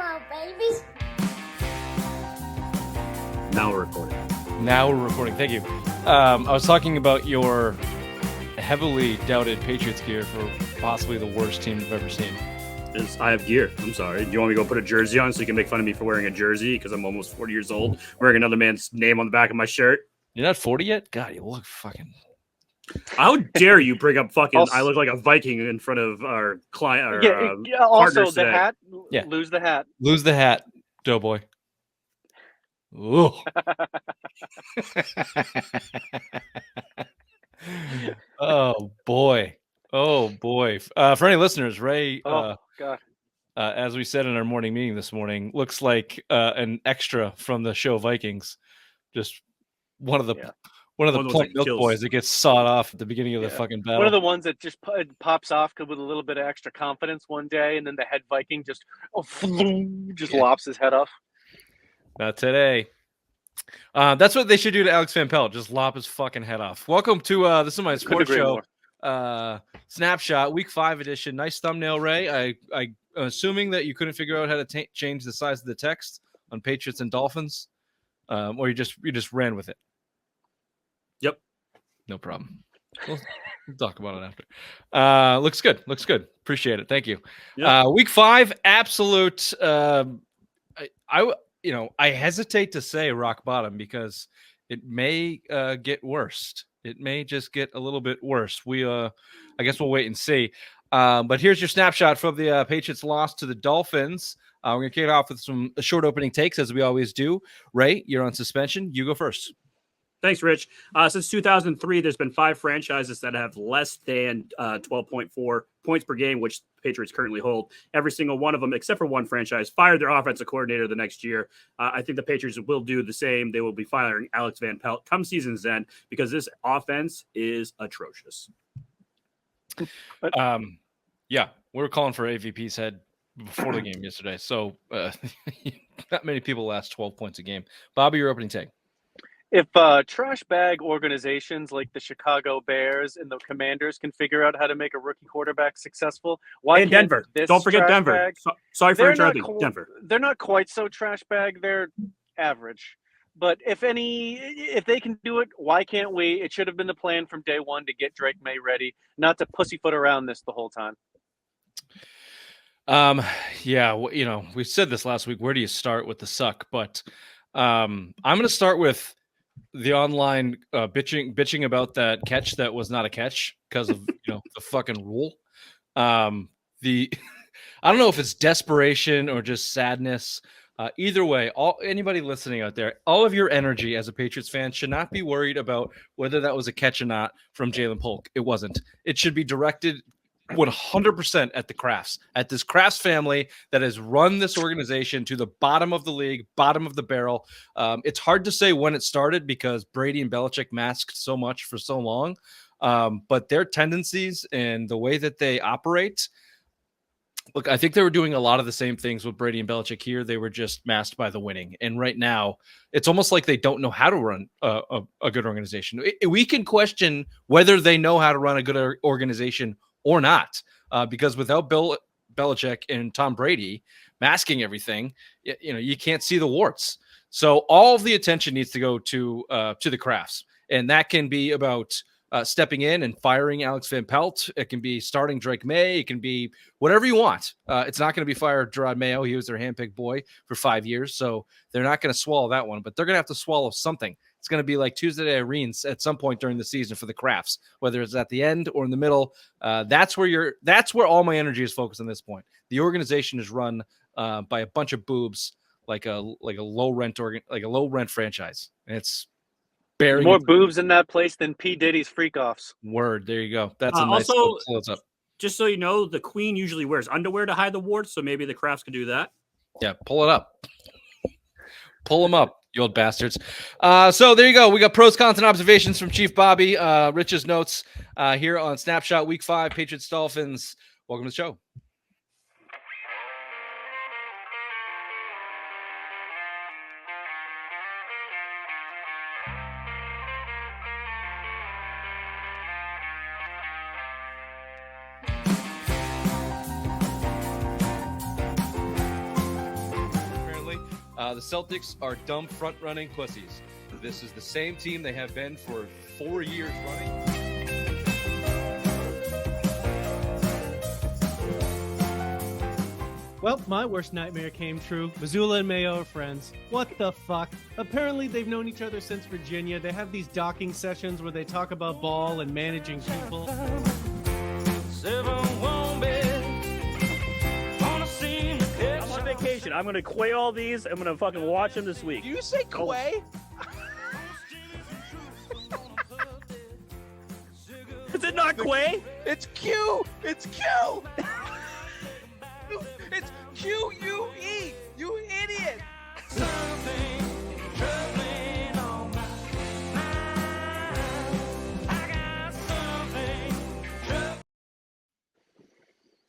go, babies. Now we're recording. Thank you. I was talking about your heavily doubted Patriots gear for possibly the worst team I've ever seen. I have gear. I'm sorry. Do you want me to go put a jersey on so you can make fun of me for wearing a jersey because I'm almost 40 years old, wearing another man's name on the back of my shirt? You're not 40 yet? God, you look fucking... How dare you bring up fucking... I look like a Viking in front of our client. Also, the today. hat. Yeah. Lose the hat. Lose the hat, doughboy. Ooh. Oh, boy. For any listeners, Ray... God. As we said in our morning meeting this morning, looks like an extra from the show Vikings. Just one of the plump milk boys that gets sawed off at the beginning of the fucking battle. One of the ones that just pops off with a little bit of extra confidence one day, and then the head Viking just lops his head off. Not today. That's what they should do to Alex Van Pelt. Just lop his fucking head off. Welcome to this is my sports show. Snapshot Week 5 edition. Nice thumbnail, Ray. I assuming that you couldn't figure out how to change the size of the text on Patriots and Dolphins, or you just ran with it. Yep, no problem. We'll talk about it after. Looks good. Appreciate it. Thank you. Yep. Week 5, absolute. I hesitate to say rock bottom because it may get worse. It may just get a little bit worse. I guess we'll wait and see. But here's your snapshot from the Patriots loss to the Dolphins. We're going to kick it off with some short opening takes, as we always do. Ray, you're on suspension. You go first. Thanks, Rich. Since 2003, there's been 5 franchises that have less than 12.4 points per game, which Patriots currently hold. Every single one of them, except for one franchise, fired their offensive coordinator the next year. I think the Patriots will do the same. They will be firing Alex Van Pelt come season's end because this offense is atrocious. Yeah, we were calling for AVP's head before the game yesterday, so not many people last 12 points a game. Bobby, your opening take. If trash bag organizations like the Chicago Bears and the Commanders can figure out how to make a rookie quarterback successful, why can't Denver? Don't forget Denver. Bag, sorry for interrupting. Denver. They're not quite so trash bag. They're average. But if they can do it, why can't we? It should have been the plan from day one to get Drake May ready, not to pussyfoot around this the whole time. Yeah, we said this last week. Where do you start with the suck? But I'm going to start with the online bitching about that catch that was not a catch because of the fucking rule. I don't know if it's desperation or just sadness. Either way, anybody listening out there, all of your energy as a Patriots fan should not be worried about whether that was a catch or not from Jalen Polk. It wasn't. It should be directed 100% at the Krafts, at this Krafts family that has run this organization to the bottom of the league, bottom of the barrel. It's hard to say when it started because Brady and Belichick masked so much for so long. But their tendencies and the way that they operate, look, I think they were doing a lot of the same things with Brady and Belichick here. They were just masked by the winning. And right now, it's almost like they don't know how to run a good organization. We can question whether they know how to run a good organization or not, because without Belichick and Tom Brady masking everything, you can't see the warts. So all of the attention needs to go to the Krafts, and that can be about stepping in and firing Alex Van Pelt. It can be starting Drake May. It can be whatever you want. It's not going to be fire Gerard Mayo. He was their handpicked boy for 5 years, so they're not going to swallow that one. But they're going to have to swallow something. It's going to be like Tuesday Irene's at some point during the season for the Krafts, whether it's at the end or in the middle. That's where all my energy is focused on this point. The organization is run by a bunch of boobs, like a low rent franchise. And it's more boobs in that place than P. Diddy's freak offs. Word, there you go. That's a nice close up. Just so you know, the Queen usually wears underwear to hide the warts, so maybe the Krafts could do that. Yeah, pull it up. Pull them up, you old bastards. So there you go. We got pros, cons, and observations from Chief Bobby. Rich's notes here on Snapshot Week 5, Patriots Dolphins. Welcome to the show. The Celtics are dumb front-running pussies. This is the same team they have been for 4 years running. Well, my worst nightmare came true. Missoula and Mayo are friends. What the fuck? Apparently they've known each other since Virginia. They have these docking sessions where they talk about ball and managing people. I'm on vacation. I'm going to quay all these. I'm going to fucking watch them this week. Do you say quay? Is it not quay? It's Q. It's Q. It's Q-U-E. You idiot.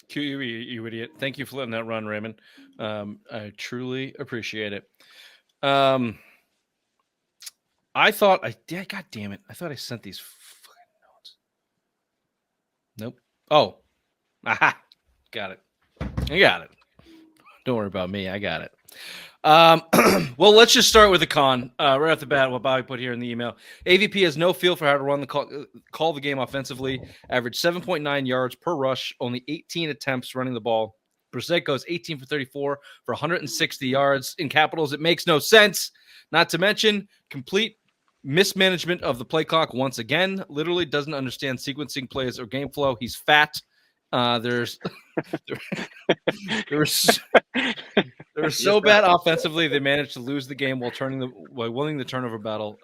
QE, you idiot. Thank you for letting that run, Raymond. I truly appreciate it. God damn it. I thought I sent these fucking notes. Nope. Oh. Aha. Got it. I got it. Don't worry about me. I got it. Well, let's just start with the con. Right off the bat, what Bobby put here in the email. AVP has no feel for how to run the call the game offensively. Average 7.9 yards per rush, only 18 attempts running the ball. Brissett goes 18 for 34 for 160 yards. In capitals, it makes no sense. Not to mention complete mismanagement of the play clock once again. Literally doesn't understand sequencing plays or game flow. He's fat. They were so bad offensively they managed to lose the game while winning the turnover battle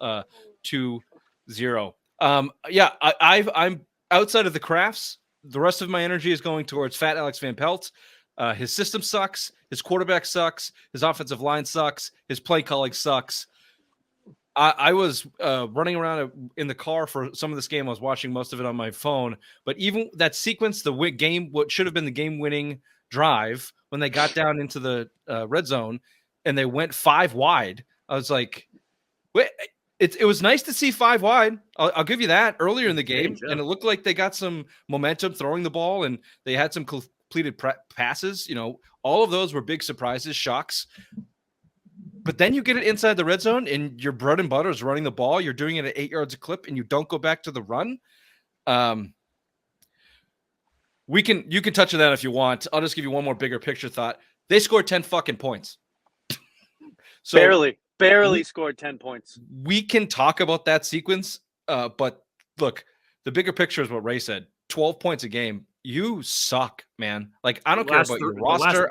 2-0. I'm outside of the Krafts. The rest of my energy is going towards fat Alex Van Pelt. His system sucks. His quarterback sucks. His offensive line sucks. His play calling sucks. I was running around in the car for some of this game. I was watching most of it on my phone. But even that sequence, what should have been the game-winning drive, when they got down into the red zone and they went 5 wide, I was like, wait, it was nice to see 5 wide. I'll give you that earlier in the game. And it looked like they got some momentum throwing the ball, and they had some completed passes. You know, all of those were big surprises, shocks. But then you get it inside the red zone, and your bread and butter is running the ball. You're doing it at 8 yards a clip, and you don't go back to the run. You can touch on that if you want. I'll just give you one more bigger picture thought. They scored 10 fucking points. So barely scored 10 points. We can talk about that sequence, but look, the bigger picture is what Ray said. 12 points a game. You suck, man. Like, I don't care about your roster.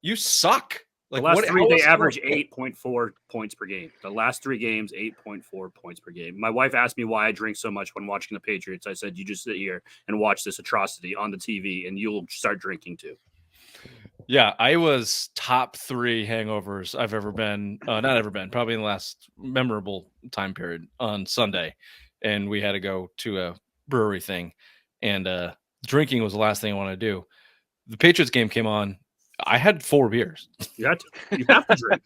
You suck. Like, the last 3, they average 8.4 points per game. The last 3 games, 8.4 points per game. My wife asked me why I drink so much when watching the Patriots. I said, you just sit here and watch this atrocity on the TV, and you'll start drinking too. Yeah, I was top 3 hangovers I've ever been. Not ever been. Probably in the last memorable time period on Sunday. And we had to go to a brewery thing. And drinking was the last thing I wanted to do. The Patriots game came on. I had 4 beers. You have to drink.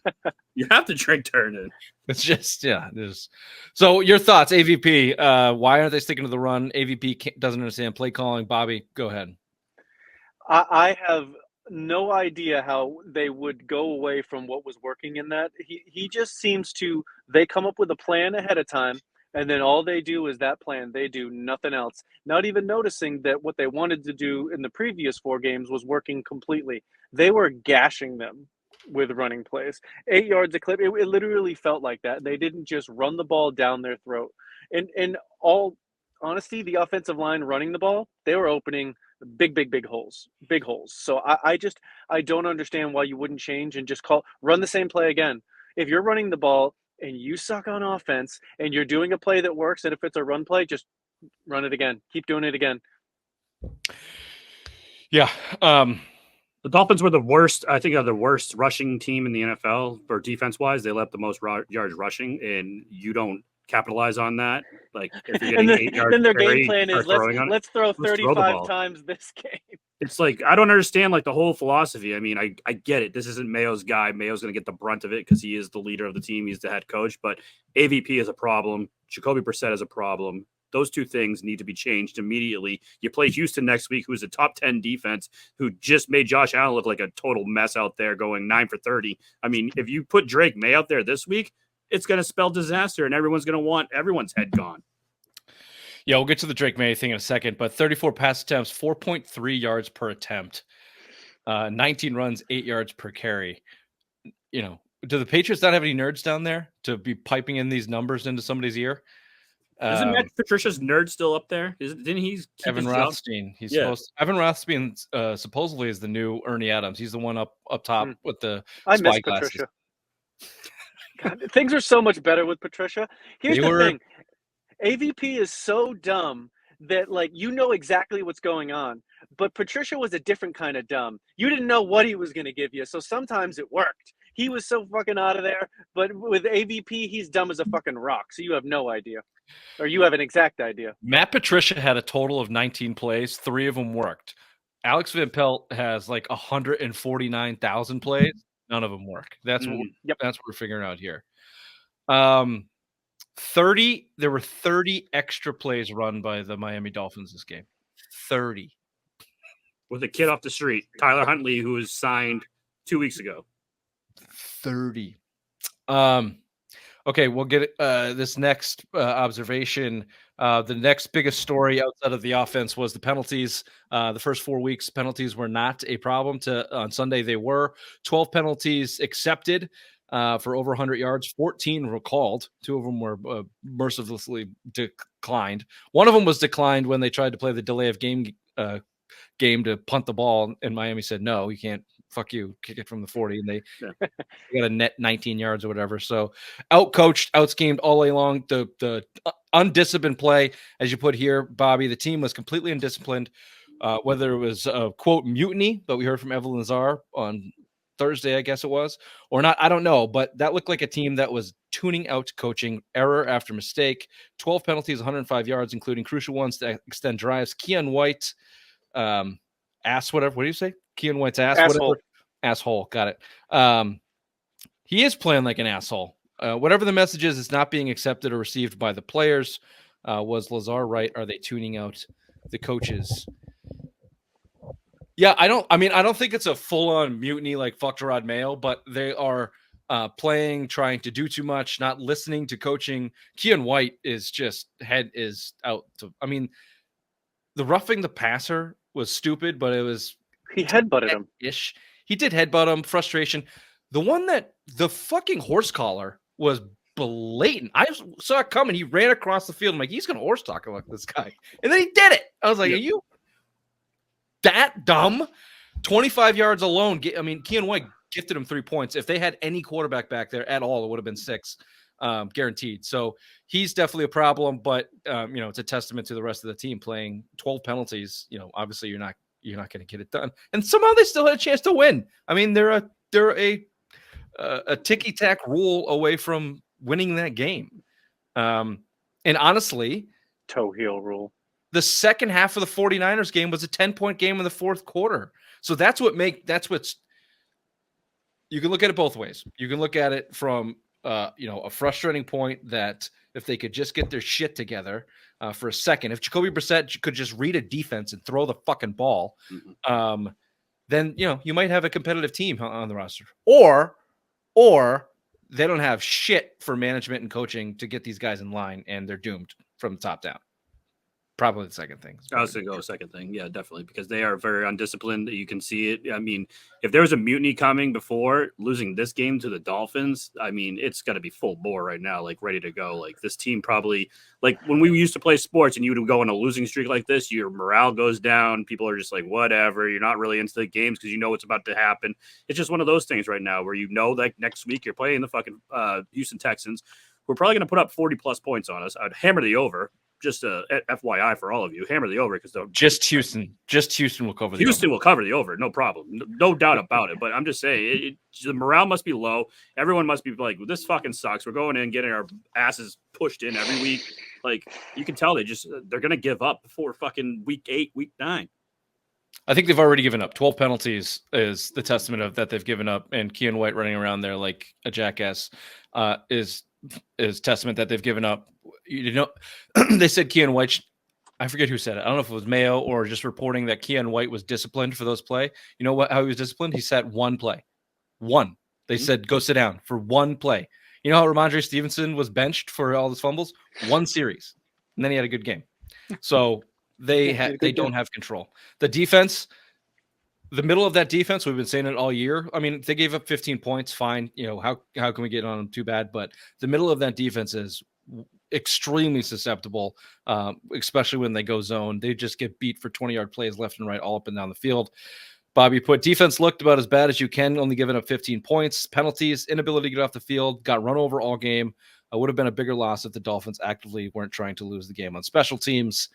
You have to drink turn. It's just, yeah. So your thoughts, AVP, why aren't they sticking to the run? AVP doesn't understand play calling. Bobby, go ahead. I have no idea how they would go away from what was working in that. He just seems to, they come up with a plan ahead of time, and then all they do is that plan. They do nothing else. Not even noticing that what they wanted to do in the previous 4 games was working completely. They were gashing them with running plays. 8 yards a clip. It literally felt like that. They didn't just run the ball down their throat. In all honesty, the offensive line running the ball, they were opening big holes. Big holes. So I don't understand why you wouldn't change and just run the same play again. If you're running the ball and you suck on offense and you're doing a play that works, and if it's a run play, just run it again. Keep doing it again. Yeah. The Dolphins were the worst, I think, the worst rushing team in the NFL for defense-wise. They let the most yards rushing, and you don't capitalize on that. Like, if you're getting 8 yards, then their game plan is let's throw 35 times this game. It's like, I don't understand like the whole philosophy. I mean, I get it. This isn't Mayo's guy. Mayo's going to get the brunt of it because he is the leader of the team. He's the head coach. But AVP is a problem. Jacoby Brissett is a problem. Those two things need to be changed immediately. You play Houston next week, who's a top 10 defense, who just made Josh Allen look like a total mess out there, going 9 for 30. I mean, if you put Drake May out there this week, it's going to spell disaster, and everyone's going to want everyone's head gone. Yeah, we'll get to the Drake May thing in a second, but 34 pass attempts, 4.3 yards per attempt, 19 runs, 8 yards per carry. You know, do the Patriots not have any nerds down there to be piping in these numbers into somebody's ear? Isn't Matt Patricia's nerd still up there? Didn't he keep Evan his job? Rothstein? He's supposed. Evan Rothstein supposedly is the new Ernie Adams. He's the one up top with the I spy miss glasses. Patricia. God, things are so much better with Patricia. Here's the thing. AVP is so dumb that, like, you know exactly what's going on. But Patricia was a different kind of dumb. You didn't know what he was going to give you. So sometimes it worked. He was so fucking out of there. But with AVP, he's dumb as a fucking rock. So you have no idea. Or you have an exact idea. Matt Patricia had a total of 19 plays. 3 of them worked. Alex Van Pelt has like 149,000 plays. None of them work. That's what we're figuring out here. 30. There were 30 extra plays run by the Miami Dolphins this game. 30. With a kid off the street, Tyler Huntley, who was signed 2 weeks ago. 30. Okay, we'll get this next observation. The next biggest story outside of the offense was the penalties. The first 4 weeks, penalties were not a problem. On Sunday, they were 12 penalties accepted for over 100 yards. 14 were called. 2 of them were mercilessly declined. One of them was declined when they tried to play the delay of game to punt the ball, and Miami said, no, you can't. Fuck you, kick it from the 40, and they got a net 19 yards or whatever. So out-coached, out-schemed all day long. The undisciplined play, as you put here, Bobby, the team was completely undisciplined, whether it was a, quote, mutiny that we heard from Evelyn Lazar on Thursday, I guess it was, or not, I don't know, but that looked like a team that was tuning out coaching, error after mistake. 12 penalties, 105 yards, including crucial ones to extend drives. Keon White, ass, whatever. What do you say? Keon White's ass, asshole. whatever. Asshole. Got it. He is playing like an asshole. Whatever the message is, it's not being accepted or received by the players. Was Lazar right? Are they tuning out the coaches? Yeah, I don't think it's a full-on mutiny like fuck Gerard Mayo, but they are playing, trying to do too much, not listening to coaching. Keon White is just head is out. The roughing the passer was stupid, but it was he headbutted him. Ish. He did headbutt him. Frustration. The one that the fucking horse collar was blatant. I saw it coming. He ran across the field. I'm like, he's gonna horse tackle like this guy, and then he did it. I was like, are you that dumb? 25 yards alone. Keon White gifted him 3 points. If they had any quarterback back there at all, it would have been 6, guaranteed. So he's definitely a problem, but it's a testament to the rest of the team playing 12 penalties. Obviously you're not going to get it done, and somehow they still had a chance to win. I mean, they're a ticky-tack rule away from winning that game. And honestly, toe heel rule. The second half of the 49ers game was a 10-point game in the fourth quarter. So you can look at it both ways. You can look at it from a frustrating point that if they could just get their shit together for a second, if Jacoby Brissett could just read a defense and throw the fucking ball, then you might have a competitive team on the roster. Or they don't have shit for management and coaching to get these guys in line, and they're doomed from the top down. Probably the second thing. I was going to go second thing. Yeah, definitely. Because they are very undisciplined. You can see it. I mean, if there was a mutiny coming before losing this game to the Dolphins, I mean, it's got to be full bore right now, like ready to go. Like this team probably, like when we used to play sports and you would go on a losing streak like this, your morale goes down. People are just like, whatever. You're not really into the games because you know what's about to happen. It's just one of those things right now where like next week you're playing the fucking Houston Texans. We're probably going to put up 40+ points on us. I'd hammer the over. Just a FYI for all of you, hammer the over because just Houston will cover the Houston over. will cover the over, no problem, no doubt about it. But I'm just saying, the morale must be low. Everyone must be like, this fucking sucks. We're going in, getting our asses pushed in every week. Like you can tell they're gonna give up before fucking week 8, week 9. I think they've already given up. 12 penalties is the testament of that they've given up, and Keon White running around there like a jackass is testament that they've given up. you know, they said Keon White. I forget who said it. I don't know if it was Mayo or just reporting that Keon White was disciplined for those play. You know what? How he was disciplined? He sat one play. One. They said go sit down for one play. You know how Ramondre Stevenson was benched for all his fumbles? One series, and then he had a good game. So they don't have control. The defense. The middle of that defense, we've been saying it all year. I mean, they gave up 15 points. Fine. You know, how can we get on them too bad? But the middle of that defense is extremely susceptible, especially when they go zone. They just get beat for 20-yard plays left and right, all up and down the field. Bobby put defense looked about as bad as you can, only giving up 15 points. Penalties, inability to get off the field, got run over all game. Would have been a bigger loss if the Dolphins actively weren't trying to lose the game on special teams.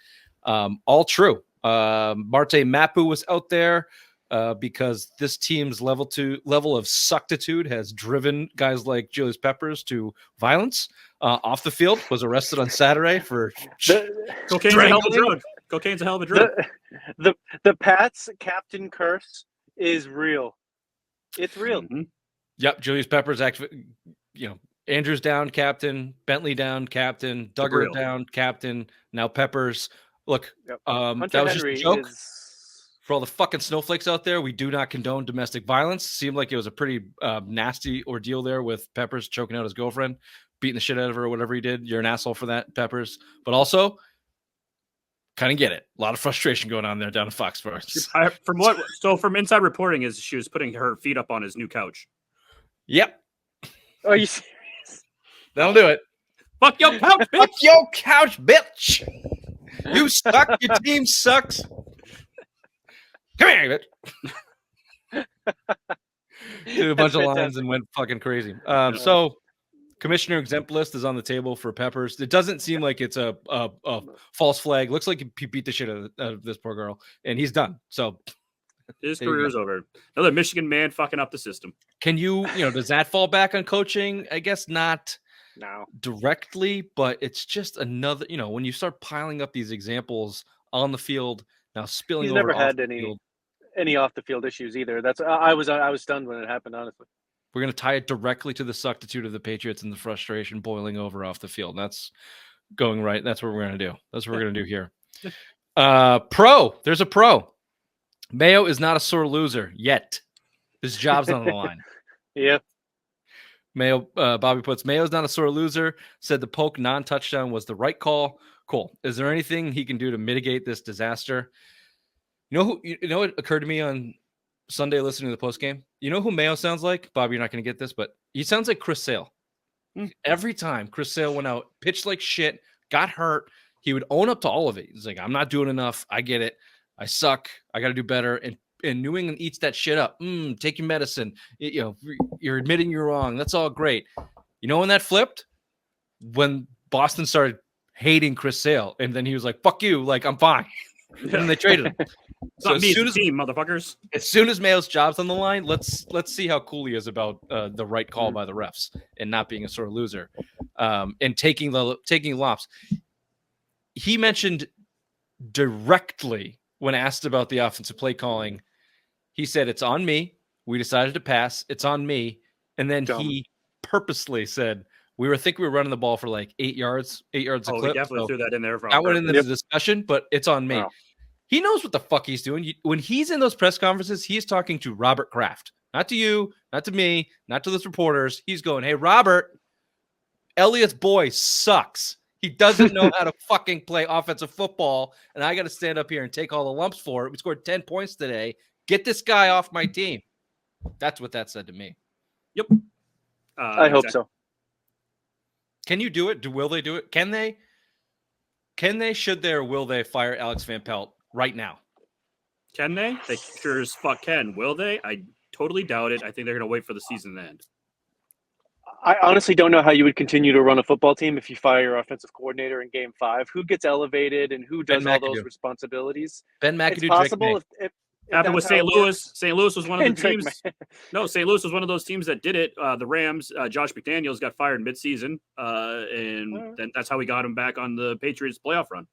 All true. Marte Mapu was out there. Because this team's level of suckatude has driven guys like Julius Peppers to violence off the field. Was arrested on Saturday for cocaine's a hell of a drug. Cocaine's a hell of a drug. The Pats captain curse is real. It's real. Mm-hmm. Yep, Julius Peppers actually, Andrews down, captain, Bentley down, captain, Duggar down, captain. Now Peppers. Look, Yep. That was Henry just a joke. For all the fucking snowflakes out there, we do not condone domestic violence. Seemed like it was a pretty nasty ordeal there with Peppers choking out his girlfriend, beating the shit out of her or whatever he did. You're an asshole for that, Peppers. But also, kind of get it. A lot of frustration going on there down in Foxborough. From inside reporting is she was putting her feet up on his new couch. Yep. Are you serious? That'll do it. Fuck your couch, bitch. Fuck your couch, bitch. You suck. Your team sucks. Come here, bitch. Did a bunch of lines and went fucking crazy. So, commissioner exempt list is on the table for Peppers. It doesn't seem like it's a false flag. Looks like he beat the shit out of this poor girl, and he's done. So, his career's over. Another Michigan man fucking up the system. Can you does that fall back on coaching? I guess not. No. Directly, but it's just another. When you start piling up these examples on the field. Now spilling He's over never had any off the field issues either. That's I was stunned when it happened, honestly. We're going to tie it directly to the suckitude of the Patriots and the frustration boiling over off the field. That's going right. That's what we're going to do. That's what we're going to do here. There's a pro. Mayo is not a sore loser yet. His job's not on the line. Yeah. Mayo, Bobby puts, Mayo's not a sore loser. Said the Polk non-touchdown was the right call. Cool. Is there anything he can do to mitigate this disaster? You know what occurred to me on Sunday listening to the post game? You know who Mayo sounds like? Bob, you're not going to get this, but he sounds like Chris Sale. Every time Chris Sale went out, pitched like shit, got hurt, he would own up to all of it. He's like, I'm not doing enough. I get it. I suck. I got to do better. And New England eats that shit up. Take your medicine. You're admitting you're wrong. That's all great. You know when that flipped? When Boston started hating Chris Sale, and then he was like, "Fuck you!" Like I'm fine, and then they traded him. So as soon as team, motherfuckers. As soon as Mayo's job's on the line, let's see how cool he is about the right call by the refs and not being a sore loser, and taking lops. He mentioned directly when asked about the offensive play calling, he said, "It's on me. We decided to pass. It's on me," and then he purposely said. We were running the ball for like 8 yards a clip. He definitely threw that in there. I went into the discussion, but it's on me. Wow. He knows what the fuck he's doing. When he's in those press conferences, he's talking to Robert Kraft, not to you, not to me, not to those reporters. He's going, "Hey, Robert, Elliott's boy sucks. He doesn't know how to fucking play offensive football, and I got to stand up here and take all the lumps for it. We scored 10 points today. Get this guy off my team." That's what that said to me. Yep. I hope so. Can you do it? Will they do it? Can they? Should they, or will they fire Alex Van Pelt right now? Can they? They sure as fuck can. Will they? I totally doubt it. I think they're going to wait for the season to end. I honestly don't know how you would continue to run a football team if you fire your offensive coordinator in Game 5. Who gets elevated and who does all those responsibilities? Ben McAdoo. It's possible if happened with St. Louis. St. Louis was one of the teams. No, St. Louis was one of those teams that did it. The Rams, Josh McDaniels got fired midseason, and then that's how we got him back on the Patriots playoff run.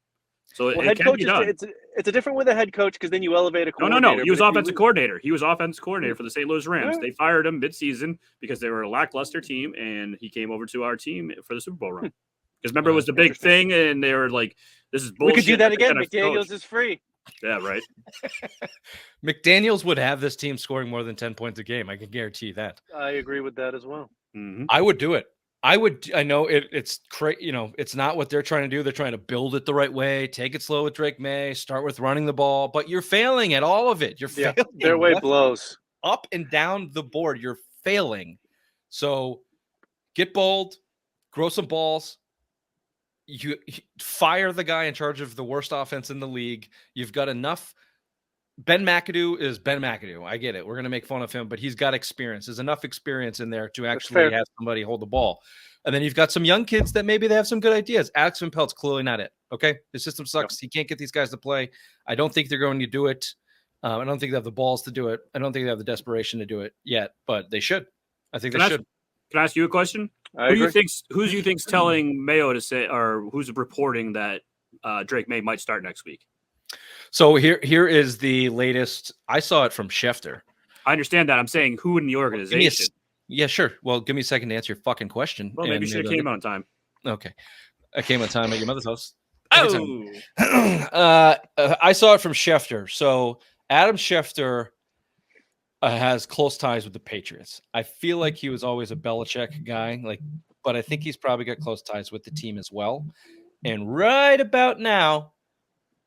So it can be done. It's a different with a head coach because then you elevate a coordinator. No. He was offensive coordinator. He was offensive coordinator for the St. Louis Rams. They fired him midseason because they were a lackluster team, and he came over to our team for the Super Bowl run. Because remember, it was the big thing, and they were like, "This is We bullshit." could do that They again. got a McDaniels coach. is free. Yeah, right. McDaniels would have this team scoring more than 10 points a game. I can guarantee you that. I agree with that as well. Mm-hmm. I would do it. I know it's it's not what they're trying to do. They're trying to build it the right way, take it slow with Drake May, start with running the ball, but you're failing at all of it. You're failing. Their way left, blows. up and down the board. You're failing. So get bold, grow some balls. You fire the guy in charge of the worst offense in the league. You've got enough. Ben McAdoo is Ben McAdoo. I get it. We're going to make fun of him, but he's got experience. There's enough experience in there to actually have somebody hold the ball. And then you've got some young kids that maybe they have some good ideas. Alex Van Pelt's clearly not it. Okay. The system sucks. He can't get these guys to play. I don't think they're going to do it. I don't think they have the balls to do it. I don't think they have the desperation to do it yet, but they should. I think they should. Can I ask you a question? Who do you think's telling Mayo to say, or who's reporting that Drake May might start next week? So here is the latest. I saw it from Schefter. I understand that. I'm saying who in the organization. Yeah, sure. Well, give me a second to answer your fucking question. Well, maybe you should have came on time. Okay. I came on time at your mother's house. Oh. I saw it from Schefter. So Adam Schefter has close ties with the Patriots. I feel like he was always a Belichick guy, but I think he's probably got close ties with the team as well. And right about now,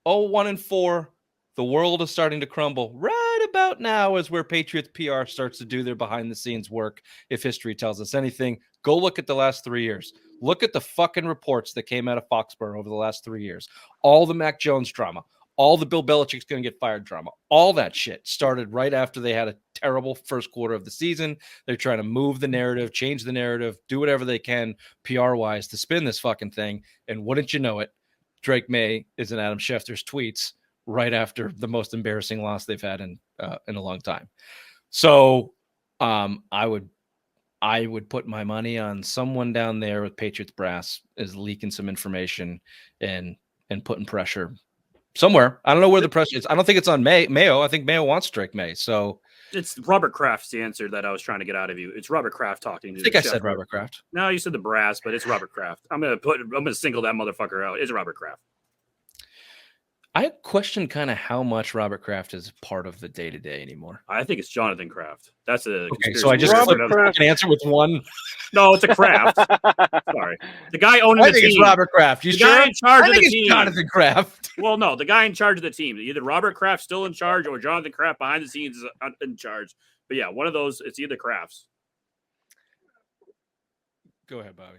1-4, the world is starting to crumble. Right about now is where Patriots PR starts to do their behind-the-scenes work. If history tells us anything, go look at the last 3 years. Look at the fucking reports that came out of Foxborough over the last 3 years. All the Mac Jones drama, all the Bill Belichick's going to get fired drama, all that shit started right after they had a terrible first quarter of the season. They're trying to move the narrative, change the narrative, do whatever they can PR-wise to spin this fucking thing. And wouldn't you know it, Drake May is in Adam Schefter's tweets right after the most embarrassing loss they've had in a long time. So I would put my money on someone down there with Patriots brass is leaking some information and putting pressure somewhere. I don't know where the pressure is. I don't think it's on Mayo. I think Mayo wants Drake May. So it's Robert Kraft's the answer that I was trying to get out of you. It's Robert Kraft talking to I think I said Robert Kraft. No, you said the brass, but it's Robert Kraft. I'm gonna single that motherfucker out. It's Robert Kraft. I question kind of how much Robert Kraft is part of the day-to-day anymore. I think it's Jonathan Kraft. That's a okay. So I just an answer with one. No, it's a Kraft. Sorry, the guy owning the team. I think it's Robert Kraft. You the sure? Guy in charge I of think the it's team. Jonathan Kraft. Well, no, the guy in charge of the team. Either Robert Kraft's still in charge, or Jonathan Kraft behind the scenes is in charge. But yeah, one of those. It's either Krafts. Go ahead, Bobby.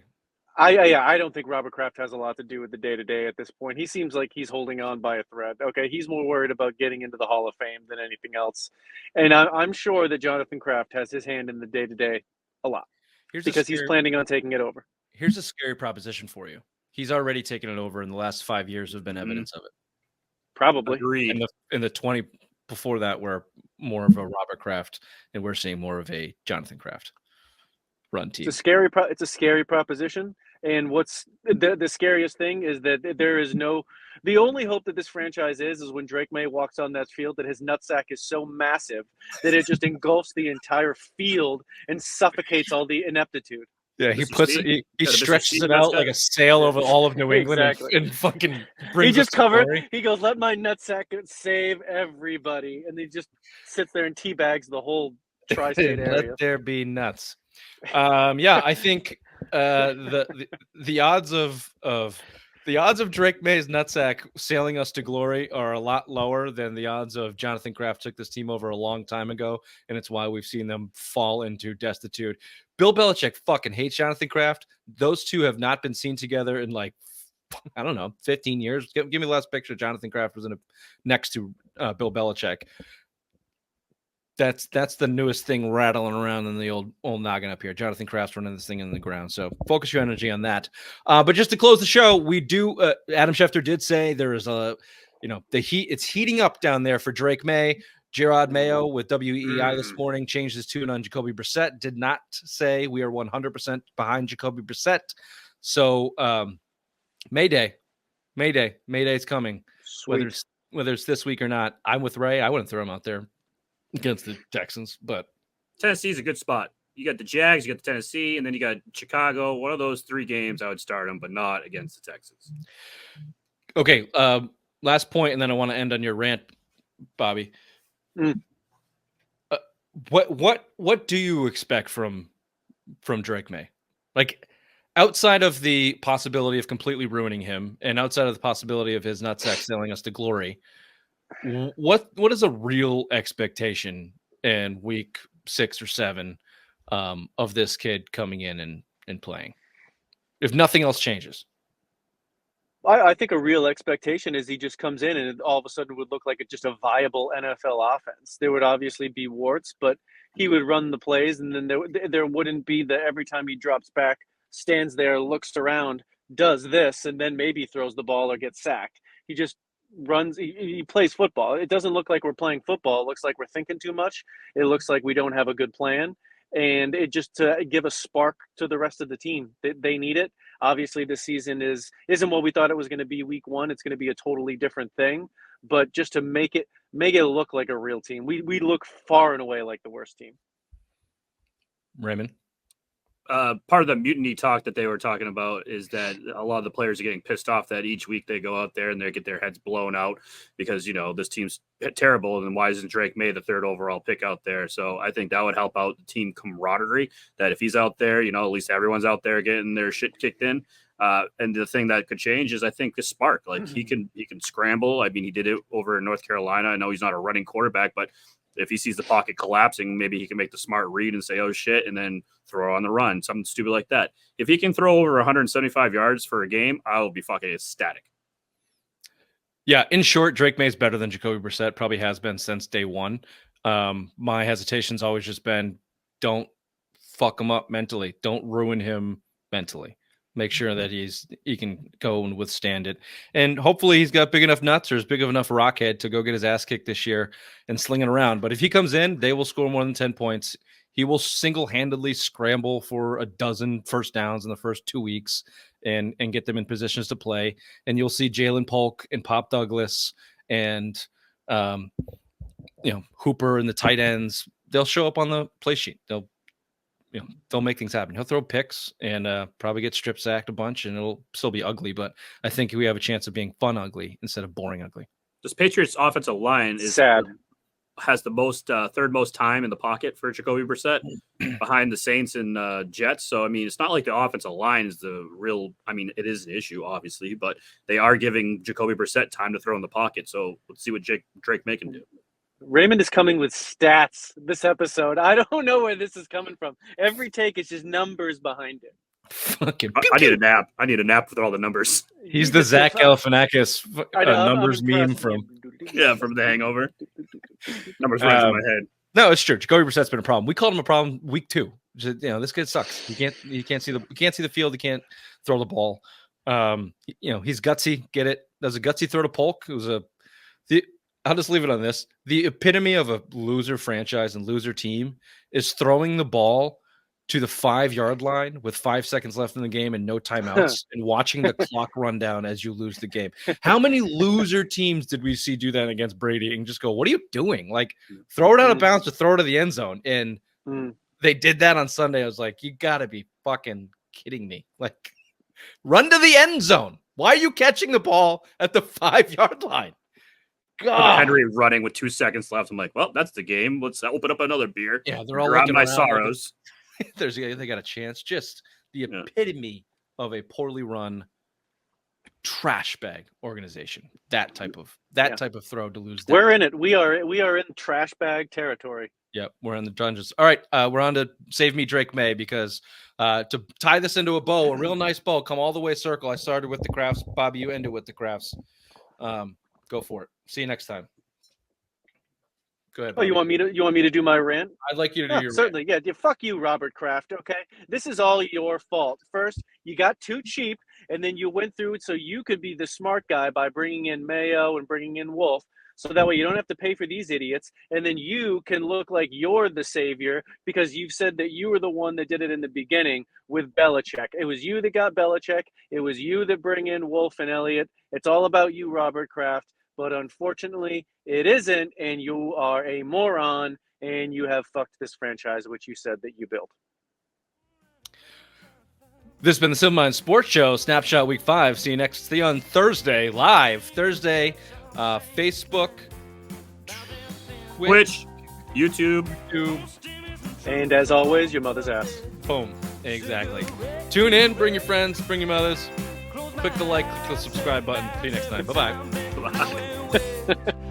I don't think Robert Kraft has a lot to do with the day-to-day at this point. He seems like he's holding on by a thread. Okay, he's more worried about getting into the Hall of Fame than anything else. And I'm sure that Jonathan Kraft has his hand in the day-to-day a lot because he's planning on taking it over. Here's a scary proposition for you. He's already taken it over in the last 5 years. Have been evidence of it. Probably. Agreed. In the 20 before that, were more of a Robert Kraft, and we're seeing more of a Jonathan Kraft run team. It's a scary proposition. And what's the scariest thing is that the only hope that this franchise is when Drake May walks on that field, that his nutsack is so massive that it just engulfs the entire field and suffocates all the ineptitude. Yeah, he stretches it out like a sail over all of New England and fucking brings. He just covered. He goes, "Let my nutsack save everybody," and he just sits there and teabags the whole tri-state area. Let there be nuts. Yeah, I think the odds of Drake May's nutsack sailing us to glory are a lot lower than the odds of Jonathan Kraft took this team over a long time ago, and it's why we've seen them fall into destitute. Bill Belichick fucking hates Jonathan Kraft. Those two have not been seen together in 15 years. Give me the last picture. Jonathan Kraft was next to Bill Belichick. That's the newest thing rattling around in the old noggin up here. Jonathan Kraft's running this thing in the ground. So focus your energy on that. But just to close the show, we do. Adam Schefter did say there is the heat. It's heating up down there for Drake May. Gerard Mayo with WEI this morning changed his tune on Jacoby Brissett. Did not say we are 100% behind Jacoby Brissett. So Mayday is coming. Sweet. Whether it's this week or not. I'm with Ray. I wouldn't throw him out there against the Texans, but Tennessee's a good spot. you got the Jags, you got the Tennessee, and then you got Chicago. One of those 3 games, I would start him, but not against the Texans. Okay, last point, and then I want to end on your rant, Bobby. What do you expect from Drake May? Like, outside of the possibility of completely ruining him, and outside of the possibility of his nutsack sailing us to glory, what is a real expectation in week 6 or 7 of this kid coming in and playing, if nothing else changes? I think a real expectation is he just comes in and it all of a sudden would look like just a viable NFL offense. There would obviously be warts, but he would run the plays, and then there wouldn't be the every time he drops back, stands there, looks around, does this, and then maybe throws the ball or gets sacked. He just runs. He plays football. It doesn't look like we're playing football. It looks like we're thinking too much. It looks like we don't have a good plan. And it just to give a spark to the rest of the team. They need it. Obviously, this season isn't what we thought it was going to be week 1. It's going to be a totally different thing. But just to make it look like a real team. We look far and away like the worst team. Raymond? Part of the mutiny talk that they were talking about is that a lot of the players are getting pissed off that each week they go out there and they get their heads blown out because, this team's terrible. And why isn't Drake May the 3rd overall pick out there? So I think that would help out the team camaraderie, that if he's out there, at least everyone's out there getting their shit kicked in. And the thing that could change is, I think, the spark. Like, he can scramble. I mean, he did it over in North Carolina. I know he's not a running quarterback, but if he sees the pocket collapsing, maybe he can make the smart read and say, oh, shit, and then throw on the run, something stupid like that. If he can throw over 175 yards for a game, I will be fucking ecstatic. Yeah, in short, Drake May's better than Jacoby Brissett, probably has been since day one. My hesitation's always just been, don't fuck him up mentally. Don't ruin him mentally. Make sure that he can go and withstand it. And hopefully he's got big enough nuts or as big of enough rockhead to go get his ass kicked this year and sling it around. But if he comes in, they will score more than 10 points. He will single-handedly scramble for a dozen first downs in the first 2 weeks and get them in positions to play. And you'll see Jalen Polk and Pop Douglas and Hooper and the tight ends. They'll show up on the play sheet. They'll make things happen. He'll throw picks and probably get strip sacked a bunch, and it'll still be ugly. But I think we have a chance of being fun ugly instead of boring ugly. This Patriots offensive line has the most 3rd most time in the pocket for Jacoby Brissett behind the Saints and Jets. So, I mean, it's not like the offensive line is the real – I mean, it is an issue, obviously, but they are giving Jacoby Brissett time to throw in the pocket. So let's see what Drake May can do. Raymond is coming with stats this episode. I don't know where this is coming from. Every take is just numbers behind it. Fucking I need a nap. I need a nap with all the numbers. He's the Zach Galifianakis numbers meme from The Hangover. Numbers running through my head. No, it's true. Jacoby Brissett's been a problem. We called him a problem week 2. Just, this kid sucks. He can't see the field. He can't throw the ball. He's gutsy. Get it? Does a gutsy throw to Polk? It was I'll just leave it on this. The epitome of a loser franchise and loser team is throwing the ball to the 5-yard line with 5 seconds left in the game and no timeouts and watching the clock run down as you lose the game. How many loser teams did we see do that against Brady and just go, what are you doing? Like, throw it out of bounds or throw it to the end zone. And they did that on Sunday. I was like, you got to be fucking kidding me. Like, run to the end zone. Why are you catching the ball at the 5-yard line? God. Henry running with 2 seconds left. I'm like, well, that's the game. Let's open up another beer. Yeah, they're all dropping looking my around sorrows. They got a chance. Just the epitome of a poorly run trash bag organization. That type of throw to lose. We're in it. We are in trash bag territory. Yep, we're in the dungeons. All right, we're on to Save Me Drake May because to tie this into a bow, a real nice bow, come all the way circle. I started with the Krafts. Bobby, you ended with the Krafts. Go for it. See you next time. Go ahead. Bobby. Oh, you want me to do my rant? I'd like you to do your certainly. Rant. Yeah, fuck you, Robert Kraft. Okay, this is all your fault. First, you got too cheap, and then you went through it so you could be the smart guy by bringing in Mayo and bringing in Wolf. So that way you don't have to pay for these idiots, and then you can look like you're the savior because you've said that you were the one that did it in the beginning with Belichick. It was you that got Belichick. It was you that bring in Wolf and Elliott. It's all about you, Robert Kraft. but unfortunately it isn't, and you are a moron, and you have fucked this franchise, which you said that you built. This has been the Silver Mind Sports Show, Snapshot Week 5. See you on Thursday, live Thursday, Facebook, Twitch, YouTube. And as always, your mother's ass. Boom. Exactly. Tune in, bring your friends, bring your mothers. Click the like, click the subscribe button. See you next time. Bye-bye. Bye.